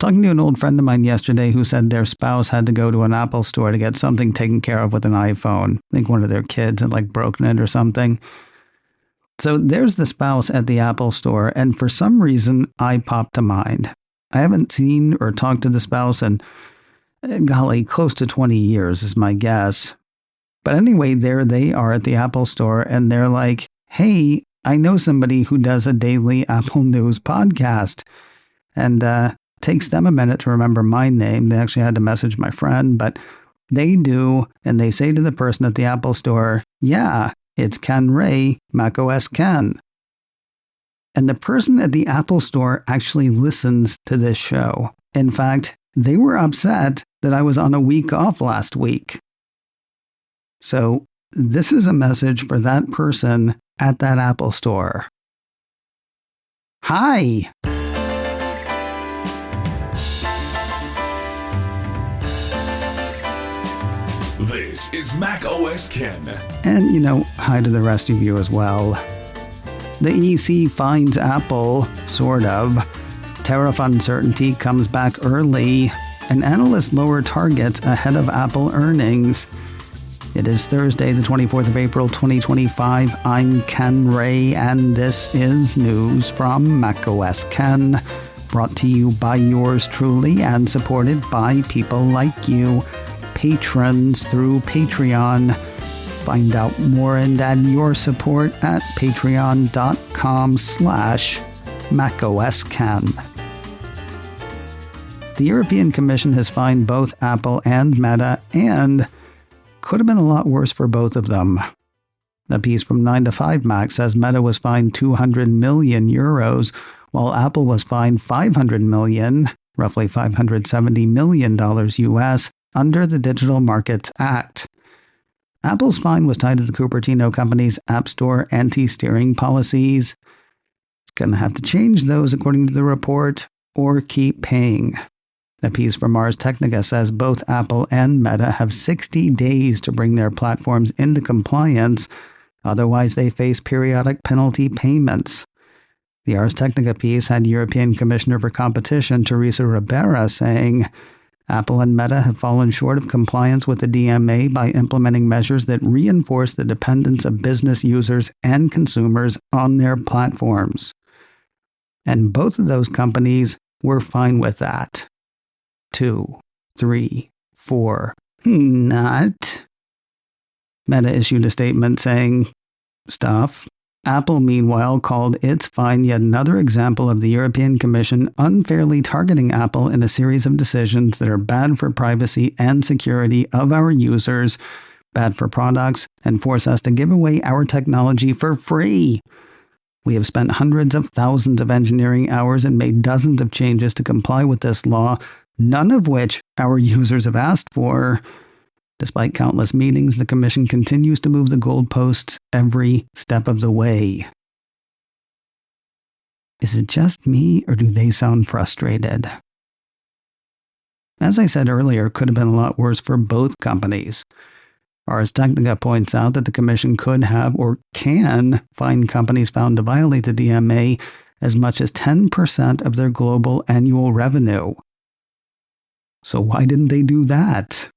Talking to an old friend of mine yesterday who said their spouse had to go to an Apple store to get something taken care of with an iPhone. I think one of their kids had broken it or something. So there's the spouse at the Apple store, and for some reason, I popped to mind. I haven't seen or talked to the spouse in, close to 20 years is my guess. But anyway, there they are at the Apple store, and they're like, hey, I know somebody who does a daily Apple News podcast. And takes them a minute to remember my name. They actually had to message my friend, but they do, and they say to the person at the Apple store, yeah, it's Ken Ray, macOS Ken. And the person at the Apple store actually listens to this show. In fact, they were upset that I was on a week off last week. So this is a message for that person at that Apple store. Hi! This is macOS Ken. And, hi to the rest of you as well. The EC finds Apple, sort of. Tariff uncertainty comes back early. And analysts lower targets ahead of Apple earnings. It is Thursday, the 24th of April, 2025. I'm Ken Ray, and this is news from macOS Ken. Brought to you by yours truly and supported by people like you. Patrons through Patreon. Find out more and add your support at patreon.com/macOSCan. The European Commission has fined both Apple and Meta, and could have been a lot worse for both of them. A piece from 9 to 5 Mac says Meta was fined 200 million euros, while Apple was fined 500 million, roughly $570 million US, under the Digital Markets Act. Apple's fine was tied to the Cupertino company's App Store anti-steering policies. It's going to have to change those according to the report, or keep paying. A piece from Ars Technica says both Apple and Meta have 60 days to bring their platforms into compliance, otherwise they face periodic penalty payments. The Ars Technica piece had European Commissioner for Competition Teresa Ribera saying, Apple and Meta have fallen short of compliance with the DMA by implementing measures that reinforce the dependence of business users and consumers on their platforms. And both of those companies were fine with that. 2, 3, 4. Not. Meta issued a statement saying, stuff. Apple, meanwhile, called its fine yet another example of the European Commission unfairly targeting Apple in a series of decisions that are bad for privacy and security of our users, bad for products, and force us to give away our technology for free. We have spent hundreds of thousands of engineering hours and made dozens of changes to comply with this law, none of which our users have asked for. Despite countless meetings, the Commission continues to move the goalposts every step of the way. Is it just me, or do they sound frustrated? As I said earlier, it could have been a lot worse for both companies. Ars Technica points out that the Commission could have or can fine companies found to violate the DMA as much as 10% of their global annual revenue. So why didn't they do that?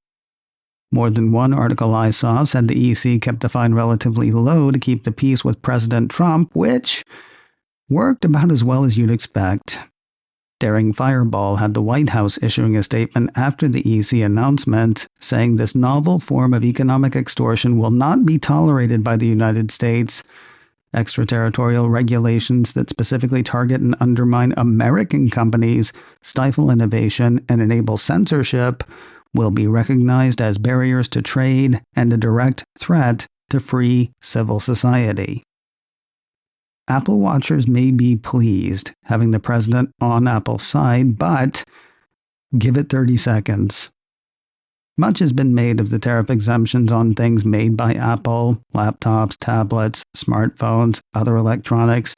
More than one article I saw said the EC kept the fine relatively low to keep the peace with President Trump, which worked about as well as you'd expect. Daring Fireball had the White House issuing a statement after the EC announcement, saying this novel form of economic extortion will not be tolerated by the United States. Extraterritorial regulations that specifically target and undermine American companies, stifle innovation, and enable censorship will be recognized as barriers to trade and a direct threat to free civil society. Apple watchers may be pleased having the president on Apple's side, but give it 30 seconds. Much has been made of the tariff exemptions on things made by Apple, laptops, tablets, smartphones, other electronics,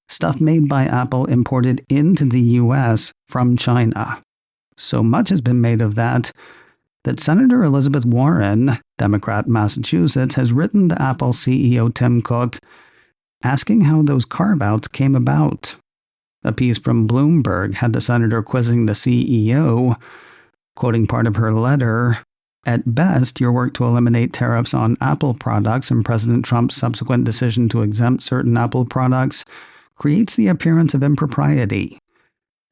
stuff made by Apple imported into the U.S. from China. So much has been made of that Senator Elizabeth Warren, Democrat Massachusetts, has written to Apple CEO Tim Cook asking how those carve-outs came about. A piece from Bloomberg had the senator quizzing the CEO, quoting part of her letter, "At best, your work to eliminate tariffs on Apple products and President Trump's subsequent decision to exempt certain Apple products creates the appearance of impropriety.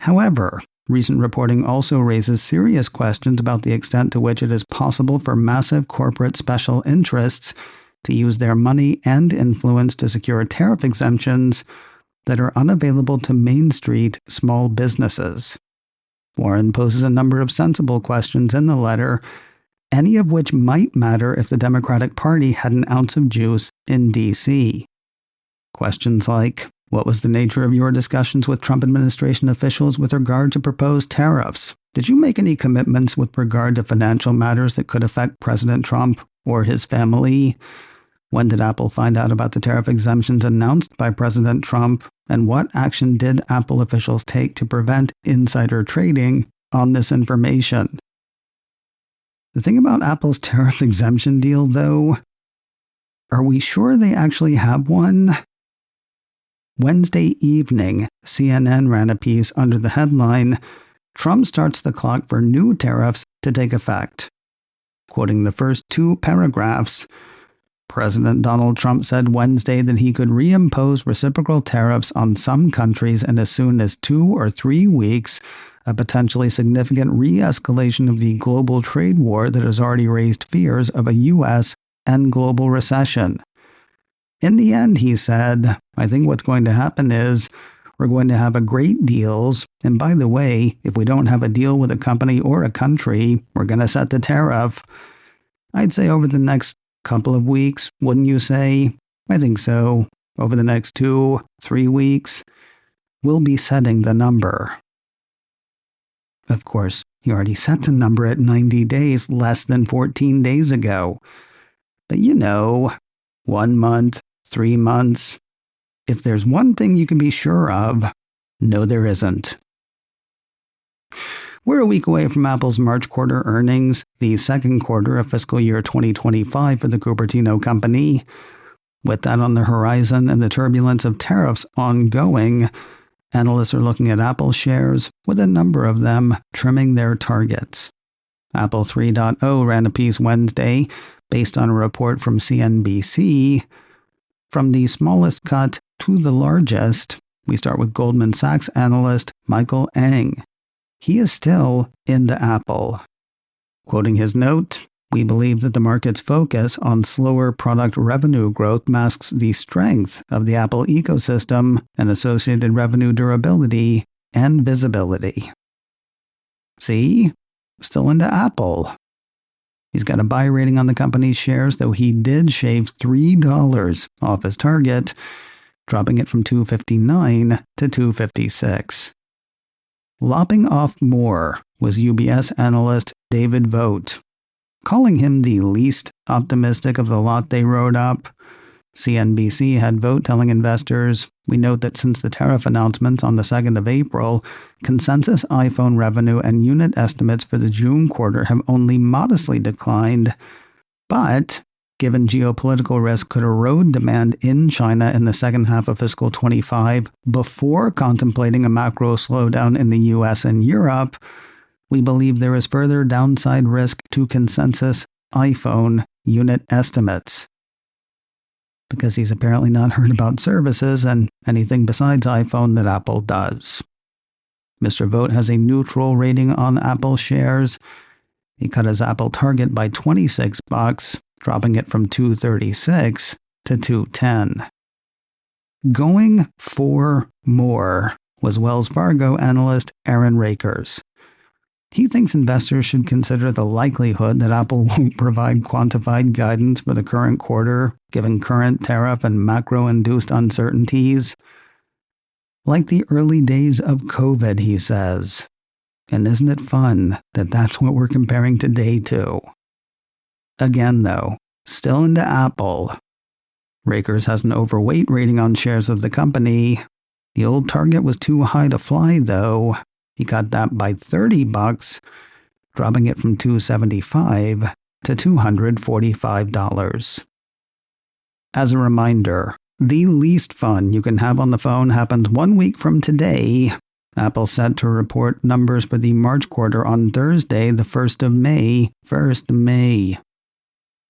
However, recent reporting also raises serious questions about the extent to which it is possible for massive corporate special interests to use their money and influence to secure tariff exemptions that are unavailable to Main Street small businesses." Warren poses a number of sensible questions in the letter, any of which might matter if the Democratic Party had an ounce of juice in D.C. Questions like, what was the nature of your discussions with Trump administration officials with regard to proposed tariffs? Did you make any commitments with regard to financial matters that could affect President Trump or his family? When did Apple find out about the tariff exemptions announced by President Trump? And what action did Apple officials take to prevent insider trading on this information? The thing about Apple's tariff exemption deal, though, are we sure they actually have one? Wednesday evening, CNN ran a piece under the headline, "Trump starts the clock for new tariffs to take effect." Quoting the first two paragraphs, President Donald Trump said Wednesday that he could reimpose reciprocal tariffs on some countries in as soon as 2 or 3 weeks, a potentially significant re-escalation of the global trade war that has already raised fears of a U.S. and global recession. In the end, he said, "I think what's going to happen is we're going to have a great deals, and by the way, if we don't have a deal with a company or a country, we're going to set the tariff." I'd say over the next couple of weeks, wouldn't you say? I think so. Over the next 2-3 weeks, we'll be setting the number. Of course, he already set the number at 90 days, less than 14 days ago. But 1 month, 3 months. If there's one thing you can be sure of, no there isn't. We're a week away from Apple's March quarter earnings, the second quarter of fiscal year 2025 for the Cupertino company. With that on the horizon and the turbulence of tariffs ongoing, analysts are looking at Apple shares, with a number of them trimming their targets. Apple 3.0 ran a piece Wednesday based on a report from CNBC. From the smallest cut to the largest, we start with Goldman Sachs analyst Michael Ng. He is still in the Apple. Quoting his note, "We believe that the market's focus on slower product revenue growth masks the strength of the Apple ecosystem and associated revenue durability and visibility." See? Still into Apple. He's got a buy rating on the company's shares, though he did shave $3 off his target, dropping it from $259 to $256. Lopping off more was UBS analyst David Vogt, calling him the least optimistic of the lot they wrote up. CNBC had Vogt telling investors, "We note that since the tariff announcements on the 2nd of April, consensus iPhone revenue and unit estimates for the June quarter have only modestly declined, but given geopolitical risk could erode demand in China in the second half of fiscal 25 before contemplating a macro slowdown in the US and Europe, we believe there is further downside risk to consensus iPhone unit estimates." Because he's apparently not heard about services and anything besides iPhone that Apple does. Mr. Vogt has a neutral rating on Apple shares. He cut his Apple target by $26, dropping it from $236 to $210. Going for more was Wells Fargo analyst Aaron Rakers. He thinks investors should consider the likelihood that Apple won't provide quantified guidance for the current quarter, given current tariff and macro-induced uncertainties. Like the early days of COVID, he says. And isn't it fun that that's what we're comparing today to? Again, though, still into Apple. Rakers has an overweight rating on shares of the company. The old target was too high to fly, though. He got that by $30, dropping it from $275 to $245. As a reminder, The least fun you can have on the phone happens 1 week from today. Apple's set to report numbers for the March quarter on Thursday, the 1st of May. 1st May.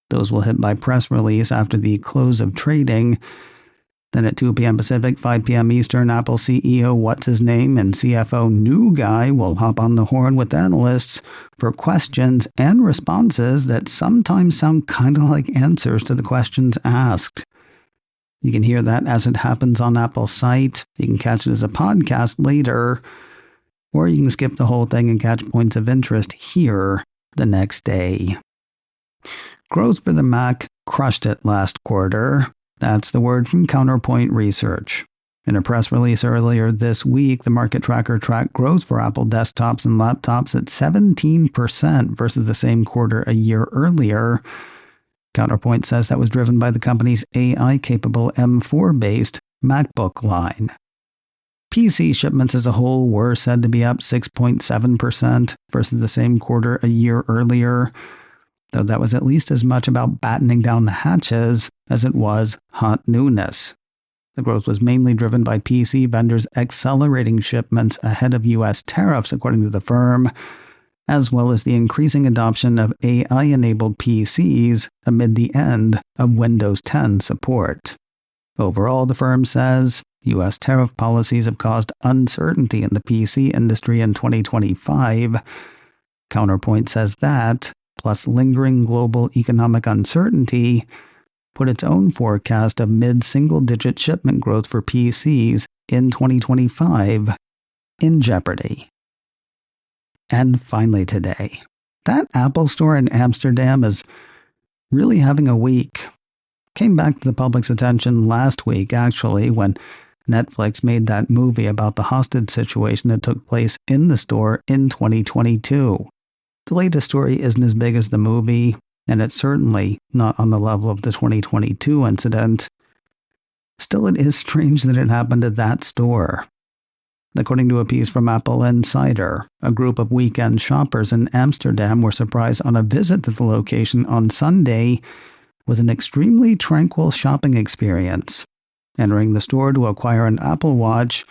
Those will hit by press release after the close of trading. Then at 2 p.m. Pacific, 5 p.m. Eastern, Apple CEO What's-His-Name and CFO New Guy will hop on the horn with analysts for questions and responses that sometimes sound kind of like answers to the questions asked. You can hear that as it happens on Apple's site. You can catch it as a podcast later, or you can skip the whole thing and catch points of interest here the next day. Growth for the Mac crushed it last quarter. That's the word from Counterpoint Research. In a press release earlier this week, the market tracker tracked growth for Apple desktops and laptops at 17% versus the same quarter a year earlier. Counterpoint says that was driven by the company's AI-capable M4-based MacBook line. PC shipments as a whole were said to be up 6.7% versus the same quarter a year earlier, though that was at least as much about battening down the hatches as it was hot newness. The growth was mainly driven by PC vendors accelerating shipments ahead of U.S. tariffs, according to the firm, as well as the increasing adoption of AI-enabled PCs amid the end of Windows 10 support. Overall, the firm says, U.S. tariff policies have caused uncertainty in the PC industry in 2025. Counterpoint says that, plus lingering global economic uncertainty, put its own forecast of mid-single-digit shipment growth for PCs in 2025 in jeopardy. And finally today, that Apple store in Amsterdam is really having a week. Came back to the public's attention last week, actually, when Netflix made that movie about the hostage situation that took place in the store in 2022. The latest story isn't as big as the movie, and it's certainly not on the level of the 2022 incident. Still, it is strange that it happened at that store. According to a piece from Apple Insider, a group of weekend shoppers in Amsterdam were surprised on a visit to the location on Sunday with an extremely tranquil shopping experience. Entering the store to acquire an Apple Watch,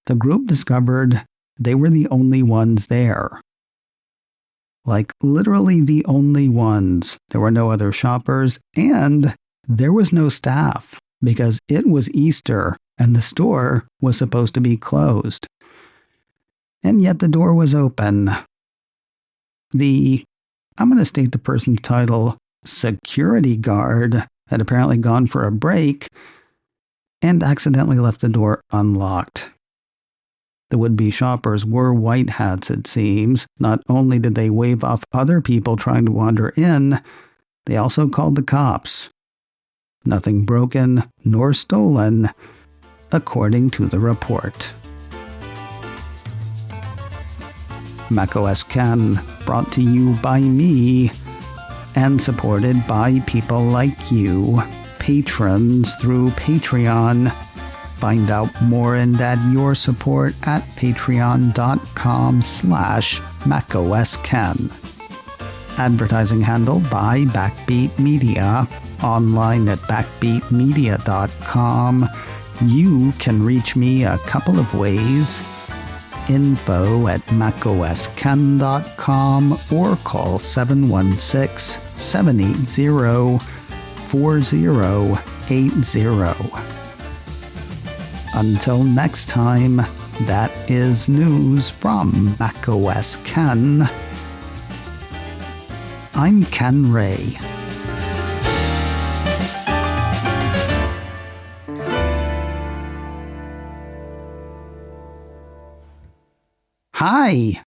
the group discovered they were the only ones there. Like, literally the only ones. There were no other shoppers, and there was no staff, because it was Easter, and the store was supposed to be closed. And yet the door was open. I'm going to state the person's title, security guard, had apparently gone for a break, and accidentally left the door unlocked. The would-be shoppers were white hats, it seems. Not only did they wave off other people trying to wander in, they also called the cops. Nothing broken nor stolen, according to the report. macOS Ken, brought to you by me, and supported by people like you, patrons through Patreon. Find out more and add your support at patreon.com/macOSKen. Advertising handle by Backbeat Media. Online at backbeatmedia.com. You can reach me a couple of ways. info@macosken.com or call 716-780-4080. Until next time, that is news from macOS Ken. I'm Ken Ray. Hi!